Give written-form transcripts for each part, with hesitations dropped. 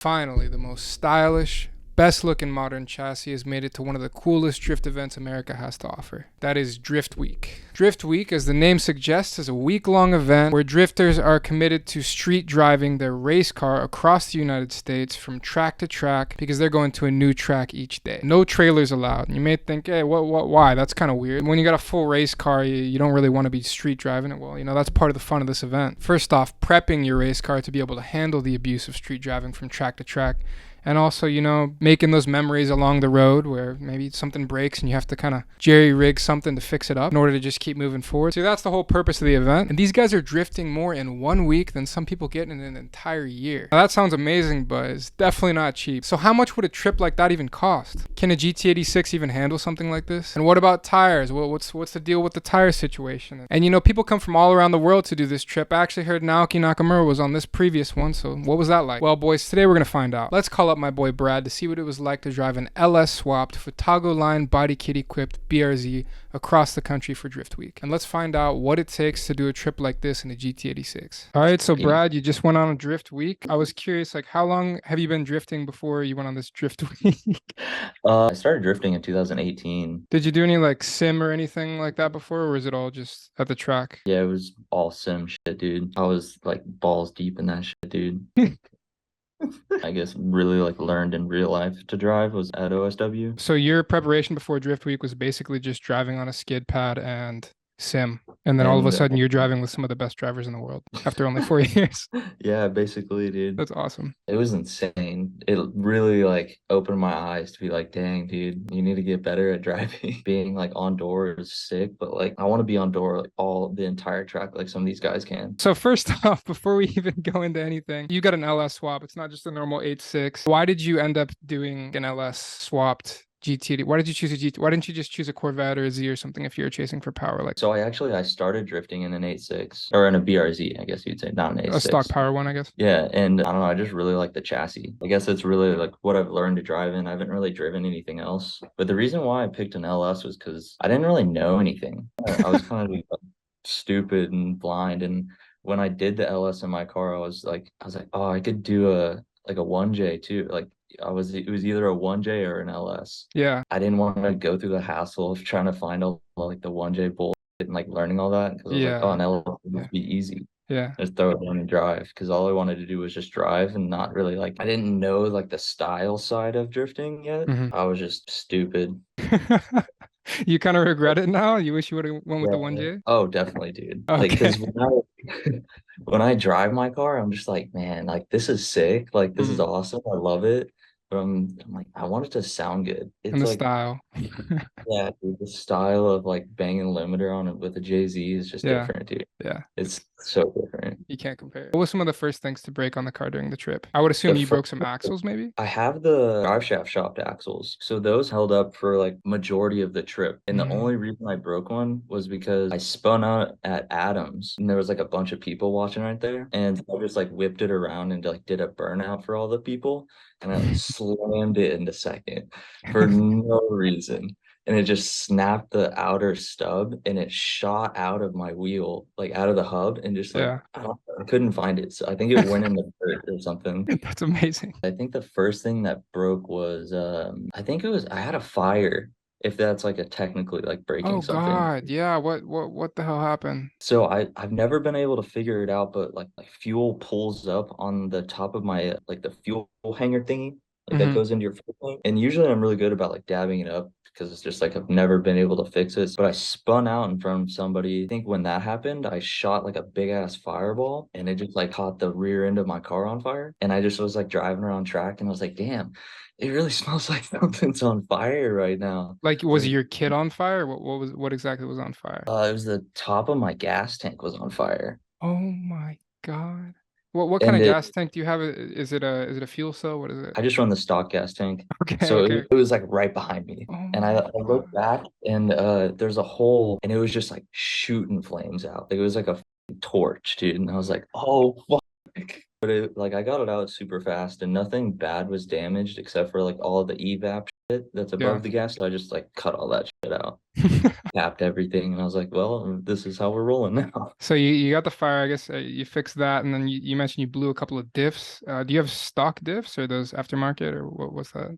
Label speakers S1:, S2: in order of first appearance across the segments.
S1: Finally, the most stylish, best looking modern chassis has made it to one of the coolest drift events America has to offer. That is Drift Week. Drift Week, as the name suggests, is a week-long event where drifters are committed to street driving their race car across the United States from track to track because they're going to a new track each day. No trailers allowed. And you may think, hey, why? That's kind of weird. When you got a full race car, you don't really want to be street driving it. Well, that's part of the fun of this event. First off, prepping your race car to be able to handle the abuse of street driving from track to track. And also, making those memories along the road where maybe something breaks and you have to kind of jerry-rig something to fix it up in order to just keep moving forward. So that's the whole purpose of the event. And these guys are drifting more in 1 week than some people get in an entire year. Now, that sounds amazing, but it's definitely not cheap. So how much would a trip like that even cost? Can a GT86 even handle something like this? And what about tires? Well, what's the deal with the tire situation? And people come from all around the world to do this trip. I actually heard Naoki Nakamura was on this previous one, so what was that like? Well, boys, today we're going to find out. Let's call up my boy Brad to see what it was like to drive an LS swapped Futago line body kit equipped BRZ across the country for Drift Week. And let's find out what it takes to do a trip like this in a GT86. All right, so Brad, you just went on a Drift Week. I was curious, how long have you been drifting before you went on this Drift Week?
S2: I started drifting in 2018.
S1: Did you do any sim or anything like that before, or was it all just at the track?
S2: Yeah, it was all sim shit, dude. I was like balls deep in that shit, dude. I guess really learned in real life to drive was at OSW.
S1: So your preparation before Drift Week was basically just driving on a skid pad and sim. And then all of a
S2: And
S1: sudden you're driving with some of the best drivers in the world after only 4 years.
S2: yeah, basically, dude.
S1: That's awesome.
S2: It was insane. It really opened my eyes to be like, dang, dude, you need to get better at driving. Being on door is sick, but I want to be on door all the entire track like some of these guys can.
S1: So first off, before we even go into anything, you got an LS swap. It's not just a normal 8.6. Why did you end up doing an LS swapped GT? Why did you choose a GT? Why didn't you just choose a Corvette or a Z or something if you were chasing for power?
S2: So I started drifting in an 8.6 or in a BRZ, I guess you'd say, not an
S1: A stock
S2: 8.6.
S1: power one, I guess.
S2: Yeah, and I don't know, I just really like the chassis. I guess it's really what I've learned to drive in. I haven't really driven anything else. But the reason why I picked an LS was because I didn't really know anything. I was kind of stupid and blind. And when I did the LS in my car, I was like, oh, I could do a 1J too. It was either a 1J or an LS.
S1: Yeah.
S2: I didn't want to go through the hassle of trying to find all the 1J bullshit and learning all that because I was like, oh,
S1: Yeah.
S2: an LS
S1: Yeah.
S2: must be easy.
S1: Yeah.
S2: Just throw it in and drive because all I wanted to do was just drive and not really I didn't know the style side of drifting yet.
S1: Mhm.
S2: I was just stupid.
S1: You kind of regret it now? You wish you would have went with the
S2: Yeah.
S1: 1J?
S2: Oh, definitely, dude.
S1: Okay.
S2: Because when I drive my car, I'm just like, man, this is sick. This is
S1: Mhm.
S2: awesome. I love it. But I'm like, I want it to sound good.
S1: And
S2: It's
S1: the style.
S2: yeah, dude, the style of banging limiter on it with a Jay-Z is just
S1: Yeah.
S2: different, dude.
S1: Yeah.
S2: It's so different.
S1: You can't compare. What was some of the first things to break on the car during the trip? I would assume
S2: The
S1: you
S2: first
S1: broke some axles, maybe?
S2: I have the drive shaft shopped axles. So those held up for majority of the trip. And the
S1: Mm.
S2: only reason I broke one was because I spun out at Adams and there was a bunch of people watching right there. And I just whipped it around and did a burnout for all the people. And I slammed it into second for no reason. And it just snapped the outer stub and it shot out of my wheel, out of the hub and just
S1: Yeah.
S2: I couldn't find it. So I think it went in the dirt or something.
S1: That's amazing.
S2: I think the first thing that broke was I think it was I had a fire, if that's a technically breaking
S1: Oh
S2: something.
S1: God. Yeah. What the hell happened?
S2: So I've never been able to figure it out, but fuel pulls up on the top of my the fuel hanger thingy, that
S1: Hmm.
S2: goes into your fuel tank. And usually I'm really good about dabbing it up because it's just I've never been able to fix it. But I spun out in front of somebody. I think when that happened, I shot a big ass fireball and it just caught the rear end of my car on fire. And I just was driving around track and I was like, damn, it really smells like something's on fire right now.
S1: Like,
S2: It's
S1: was your kit on fire? What exactly was on fire?
S2: it was the top of my gas tank was on fire.
S1: Oh my God. What kind
S2: And
S1: of gas tank do you have? Is it a fuel cell? What is it?
S2: I just run the stock gas tank.
S1: Okay,
S2: So
S1: okay.
S2: it was right behind me.
S1: Oh
S2: And
S1: my
S2: I looked
S1: God.
S2: back and there's a hole and it was just shooting flames out. It was a torch, dude. And I was like, oh fuck. But I got it out super fast and nothing bad was damaged except for all of the evap that's
S1: Yeah.
S2: above the gas. So I just like cut all that shit out, tapped everything, and I was like, well, this is how we're rolling now.
S1: So you got the fire, I guess you fixed that, and then you mentioned you blew a couple of diffs. Do you have stock diffs or those aftermarket or what was that?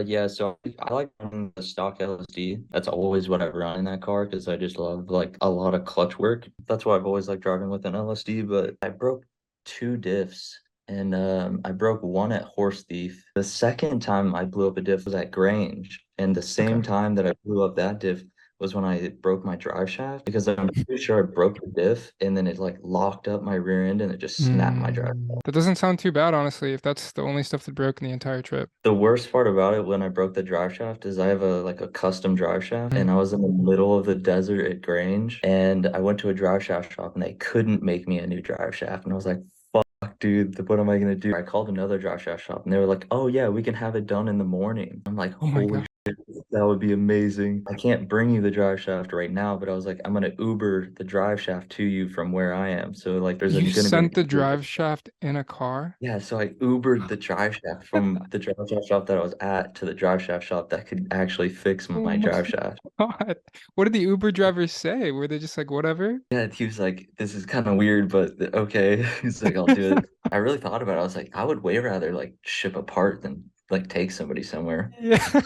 S2: Yeah, so I like running the stock LSD. That's always what I run in that car because I just love like a lot of clutch work. That's why I've always liked driving with an LSD. But I broke two diffs, and I broke one at Horse Thief. The second time I blew up a diff was at Grange, and the
S1: Okay.
S2: same time that I blew up that diff was when I broke my drive shaft because I'm pretty sure I broke the diff and then it like locked up my rear end and it just snapped my drive.
S1: That doesn't sound too bad, honestly, if that's the only stuff that broke in the entire trip.
S2: The worst part about it when I broke the drive shaft is I have a like a custom drive shaft
S1: Mm.
S2: and I was in the middle of the desert at Grange and I went to a drive shaft shop and they couldn't make me a new drive shaft and I was like, fuck dude, what am I gonna do? I called another drive shaft shop and they were like, oh yeah, we can have it done in the morning. I'm like,
S1: Oh my
S2: holy
S1: God.
S2: shit, that would be amazing. I can't bring you the drive shaft right now, but I was like, I'm gonna Uber the drive shaft to you from where I am. So like
S1: You
S2: gonna be an
S1: sent the
S2: Uber.
S1: drive shaft in a car?
S2: Yeah, so I Ubered the drive shaft from the drive shaft shop that I was at to the drive shaft shop that could actually fix
S1: Oh
S2: my
S1: my
S2: drive shaft.
S1: God. What did the Uber drivers say? Were they just like, whatever?
S2: Yeah, he was like, "This is kind of weird, but okay." He's like, "I'll do it." I really thought about it. I was like, I would way rather like ship a part than like take somebody somewhere.
S1: Yeah.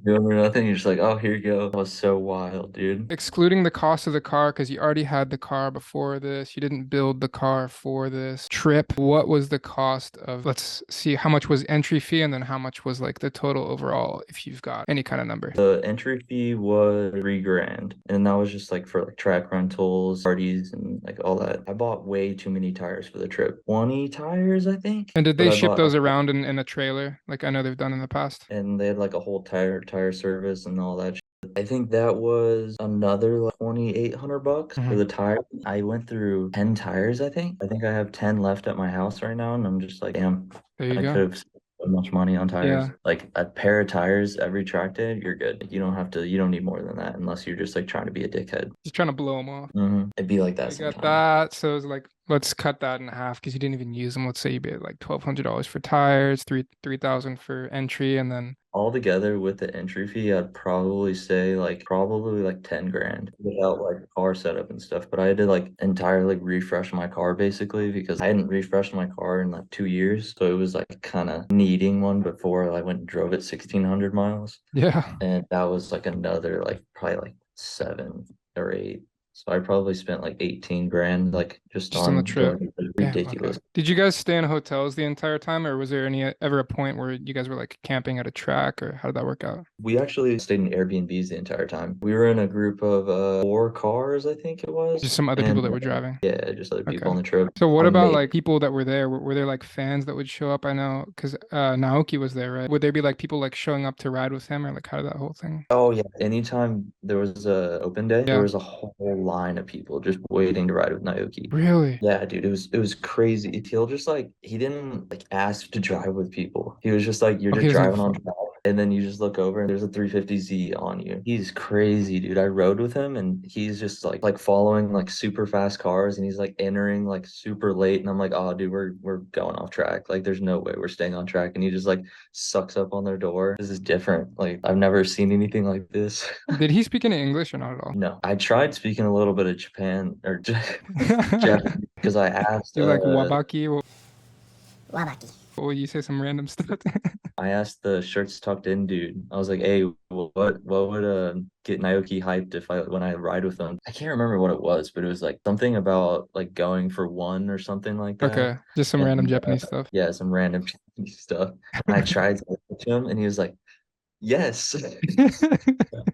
S2: Doing or nothing. You're just like, "Oh, here you go." That was so wild, dude.
S1: Excluding the cost of the car because you already had the car before this, you didn't build the car for this trip. What was the cost of, let's see, how much was entry fee and then how much was like the total overall if you've got any kind of number?
S2: The entry fee was 3 grand, and that was just like for like track rentals, parties, and like all that. I bought way too many tires for the trip. 20 tires, I think.
S1: And did
S2: But
S1: they
S2: I
S1: ship
S2: bought,
S1: those around in a trailer like I know they've done in the past?
S2: and they had like a whole tire service and all that. I think that was another like 2,800 bucks for
S1: Mhm.
S2: the tire. I went through 10 tires, I think. I think I have 10 left at my house right now, and I'm just like, damn,
S1: There you
S2: I
S1: go.
S2: could have spent so much money on tires.
S1: Yeah.
S2: Like a pair of tires every track day, you're good. You don't need more than that unless you're just like trying to be a dickhead.
S1: Just trying to blow them off.
S2: It'd be like that
S1: I got
S2: sometimes.
S1: that. So it's like, let's cut that in half because you didn't even use them. Let's say you paid like $1,200 for tires, 3,000 for entry, and then
S2: All together with the entry fee, I'd probably say like probably like 10 grand without like car setup and stuff. But I had to like entirely refresh my car basically because I hadn't refreshed my car in like 2 years. So it was like kind of needing one before I went and drove it 1,600 miles.
S1: yeah,
S2: And that was like another like probably like 7 or 8. So I probably spent like 18 grand like just
S1: just on the
S2: on
S1: trip.
S2: going
S1: Damn, okay.
S2: ridiculous.
S1: Did you guys stay in hotels the entire time, or was there any ever a point where you guys were like camping at a track, or how did that work out?
S2: We actually stayed in Airbnbs the entire time. We were in a group of 4 cars, I think it was,
S1: Just some other people
S2: and
S1: that were driving.
S2: yeah, just other people
S1: Okay.
S2: on the trip.
S1: So what about
S2: Amazing.
S1: like people that were there? Were there like fans that would show up? I know because Naoki was there, right? Would there be like people like showing up to ride with him, or like how did that whole thing?
S2: Oh yeah, anytime there was a open day, there
S1: Yeah.
S2: was a whole line of people just waiting to ride with Naoki.
S1: Really?
S2: Yeah, dude, it was crazy. He'll just like he didn't like ask to drive with people. He was just like you're
S1: Oh, he
S2: just
S1: doesn't give a
S2: driving on
S1: fuck.
S2: track, and then you just look over and there's a 350Z on you. He's crazy, dude. I rode with him and he's just like following like super fast cars and he's like entering like super late and I'm like, "Oh, dude, we're going off track. Like there's no way we're staying on track." And he just like sucks up on their door. This is different. Like I've never seen anything like this.
S1: Did he speak any English or not at all?
S2: No, I tried speaking a little bit of Japan or Japanese because I asked
S1: You're like Wabaki. What would you say some random stuff?
S2: I asked the shirts tucked in dude. I was like, "Hey, what would get Naoki hyped if I when I ride with him?" I can't remember what it was, but it was like something about like going for one or something like that.
S1: Okay, just some random
S2: And
S1: Japanese stuff.
S2: yeah, some random stuff. And I tried to listen to him, and he was like, "Yes."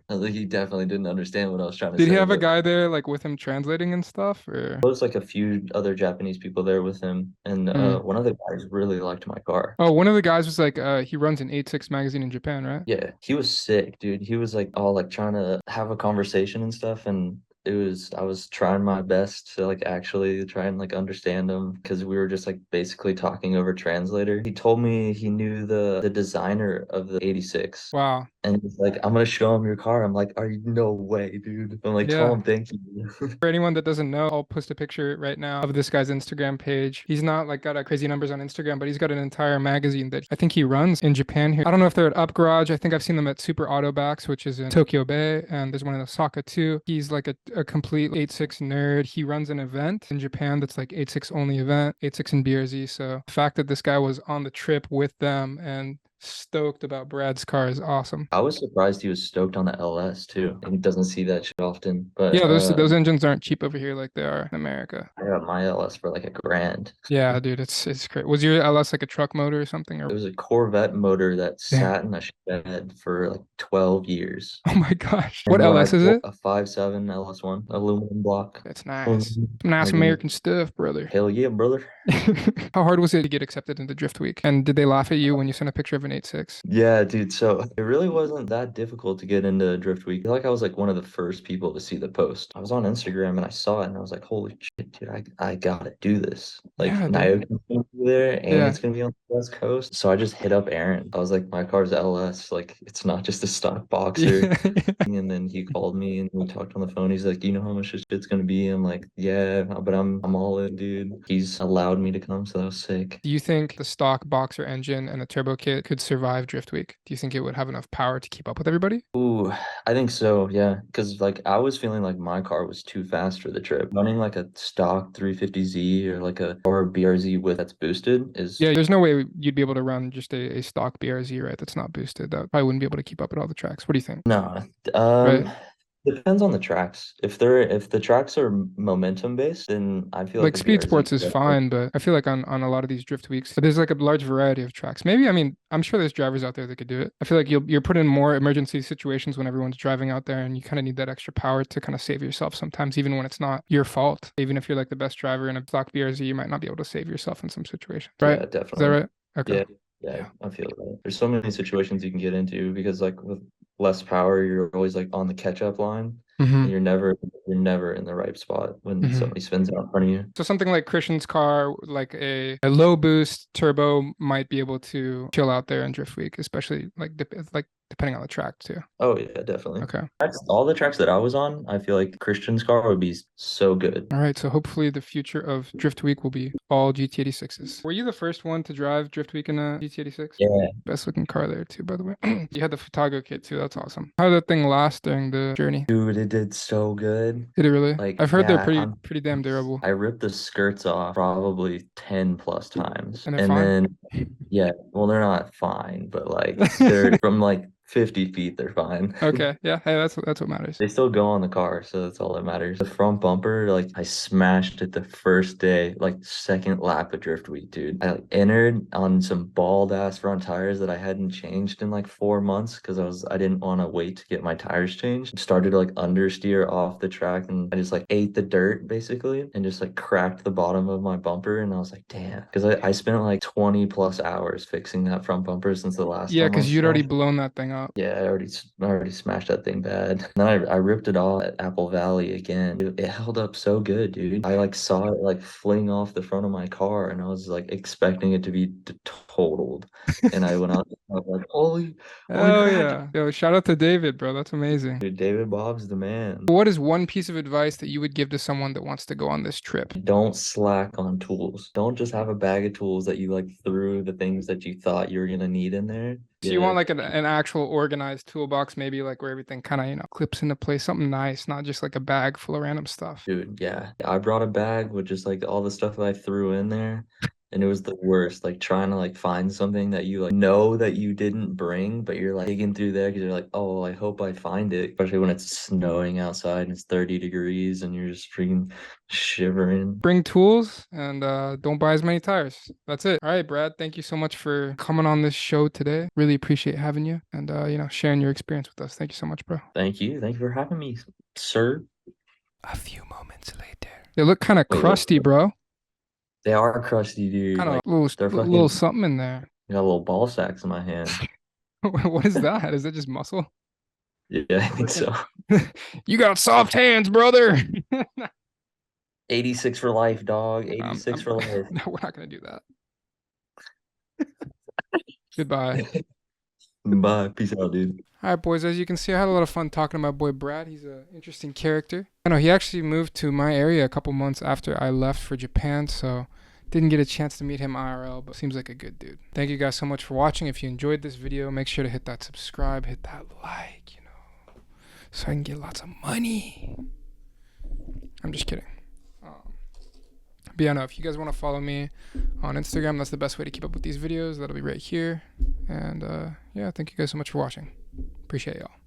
S2: I was like, he definitely didn't understand what I was trying to
S1: Did he
S2: say,
S1: have a
S2: but
S1: guy there like with him translating and stuff, or?
S2: there was like a few other Japanese people there with him, and
S1: Mm.
S2: one of the guys really liked my car.
S1: Oh, one of the guys was like, he runs an 86 magazine in Japan, right?
S2: Yeah, he was sick, dude. He was like all like trying to have a conversation and stuff, and I was trying my best to like actually try and like understand him because we were just like basically talking over translator. He told me he knew the designer of the 86.
S1: Wow.
S2: And he's like, I'm gonna show him your car. I'm like, are you no way, dude? I'm like, tell
S1: Yeah.
S2: him thank you.
S1: For anyone that doesn't know, I'll post a picture right now of this guy's Instagram page. He's not like got a crazy numbers on Instagram, but he's got an entire magazine that I think he runs in Japan here. I don't know if they're at Up Garage. I think I've seen them at Super Autobacks, which is in Tokyo Bay, and there's one in Osaka too. He's like a complete 86 nerd. He runs an event in Japan that's like 86 only event, 86 in BRZ. So the fact that this guy was on the trip with them and stoked about Brad's car is awesome.
S2: I was surprised he was stoked on the LS too. He doesn't see that shit often.
S1: Yeah,
S2: But
S1: those engines aren't cheap over here like they are in America.
S2: I got my LS for like $1,000.
S1: Yeah, dude, it's great. Was your LS like a truck motor or something?
S2: It
S1: Or
S2: was a Corvette motor that
S1: damn.
S2: sat in a shed for like 12 years.
S1: Oh my gosh. What
S2: And when I
S1: LS is
S2: bought
S1: it?
S2: a 5.7 LS1 aluminum block,
S1: That's nice.
S2: um,
S1: Some nice
S2: like in
S1: American stuff, brother.
S2: hell yeah, brother.
S1: How hard was it to get accepted into Drift Week? And did they laugh at you when you sent a picture of an 86?
S2: Yeah, dude. So it really wasn't that difficult to get into Drift Week. I feel like I was like one of the first people to see the post. I was on Instagram and I saw it and I was like, holy shit, dude, I gotta do this. Like
S1: Yeah, dude.
S2: Naoki's gonna be there and
S1: Yeah.
S2: it's gonna be on the West Coast. So I just hit up Aaron. I was like, my car's LS, like it's not just a stock boxer.
S1: Yeah.
S2: And then he called me and we talked on the phone. He's like, "Do you know how much this shit's gonna be?" I'm like, "Yeah, but I'm all in, dude." He's allowed me to come, so that was sick.
S1: Do you think the stock boxer engine and the turbo kit could survive Drift Week? Do you think it would have enough power to keep up with everybody?
S2: Ooh, I think so, yeah. Because like I was feeling like my car was too fast for the trip. Running like a stock 350Z or like a or a BRZ with that's boosted is
S1: Yeah, there's no way you'd be able to run just a stock BRZ, right? That's not boosted. That probably wouldn't be able to keep up at all the tracks. What do you think?
S2: no.
S1: Right?
S2: Depends on the tracks. If the tracks are momentum based, then I feel like
S1: Like
S2: a
S1: speed
S2: BRZ
S1: sports
S2: could
S1: is
S2: definitely.
S1: fine, but I feel like on a lot of these drift weeks, there's like a large variety of tracks. Maybe, I mean, I'm sure there's drivers out there that could do it. I feel like you're put in more emergency situations when everyone's driving out there, and you kind of need that extra power to kind of save yourself sometimes, even when it's not your fault. Even if you're like the best driver in a stock BRZ, you might not be able to save yourself in some situations, right?
S2: Yeah,
S1: Is that
S2: definitely.
S1: right? Okay.
S2: Yeah, yeah,
S1: Yeah.
S2: I feel that. There's so many situations you can get into because like with less power, you're always like on the catch-up line
S1: Mm-hmm.
S2: and you're never in the right spot when
S1: Mm-hmm.
S2: somebody spins out in front of you.
S1: So something like Christian's car, like a low boost turbo, might be able to chill out there in drift week, especially like depending on the track too.
S2: Oh yeah, definitely.
S1: Okay.
S2: All the tracks that I was on, I feel like Christian's car would be so good.
S1: All right. So hopefully the future of drift week will be all GT86s. Were you the first one to drive drift week in a GT86?
S2: Yeah,
S1: Best looking car there too, by the way. You had the Futago kit too. That's awesome. How did that thing last during the journey?
S2: dude, it did so good.
S1: Did it really?
S2: Like,
S1: I've heard they're
S2: yeah,
S1: pretty damn durable.
S2: I ripped the skirts off probably 10 plus times.
S1: And they're
S2: And
S1: fine.
S2: then yeah, well, they're not fine, but like they're from like 50 feet, they're fine.
S1: Okay. Yeah. Hey, that's what matters.
S2: They still go on the car, so that's all that matters. The front bumper, like I smashed it the first day, like second lap of Drift Week, dude. I like, entered on some bald ass front tires that I hadn't changed in like 4 months because I didn't want to wait to get my tires changed. Started to like understeer off the track and I just like ate the dirt basically and just like cracked the bottom of my bumper and I was like, damn. Because I spent like 20 plus hours fixing that front bumper since the last
S1: Yeah,
S2: time I
S1: because you'd already
S2: smashed.
S1: blown that thing up.
S2: Yeah, I already smashed that thing bad. And then I ripped it off at Apple Valley again. It held up so good, dude. I like saw it like fling off the front of my car and I was like expecting it to be totaled. And I went out, I was like, holy
S1: Oh
S2: crap,
S1: yeah. Yo, shout out to David, bro. That's amazing.
S2: dude, David Bob's the man.
S1: What is one piece of advice that you would give to someone that wants to go on this trip?
S2: Don't slack on tools. Don't just have a bag of tools that you like threw the things that you thought you were gonna need in there.
S1: So you
S2: Yeah,
S1: want like an actual organized toolbox, maybe like where everything kind of, clips into place, something nice, not just like a bag full of random stuff.
S2: dude, yeah. I brought a bag with just like all the stuff that I threw in there. And it was the worst, like trying to like find something that you like know that you didn't bring, but you're like digging through there because you're like, oh, I hope I find it. Especially when it's snowing outside and it's 30 degrees and you're just freaking shivering.
S1: Bring tools and don't buy as many tires. That's it. All right, Brad. Thank you so much for coming on this show today. Really appreciate having you and sharing your experience with us. Thank you so much, bro.
S2: Thank you. Thank you for having me, sir.
S1: A few moments later. They look kind of
S2: Wait, what?
S1: crusty, bro.
S2: They are crusty, dude.
S1: Kind of
S2: Like they're
S1: little
S2: fucking
S1: something in there.
S2: got little ball sacks in my hand.
S1: What is that? Is that just muscle?
S2: Yeah, I think so.
S1: You got soft hands, brother.
S2: 86 for life, dog.
S1: Um,
S2: 86 for life.
S1: no, we're not gonna do that. Goodbye.
S2: Bye. Peace out, dude.
S1: All right, boys, as you can see, I had a lot of fun talking to my boy Brad. He's an interesting character. I know he actually moved to my area a couple months after I left for Japan, so didn't get a chance to meet him IRL, but seems like a good dude. Thank you guys so much for watching. If you enjoyed this video, make sure to hit that subscribe, hit that like, so I can get lots of money. I'm just kidding. But yeah, no, if you guys want to follow me on Instagram, that's the best way to keep up with these videos. That'll be right here. And yeah, thank you guys so much for watching. Appreciate y'all.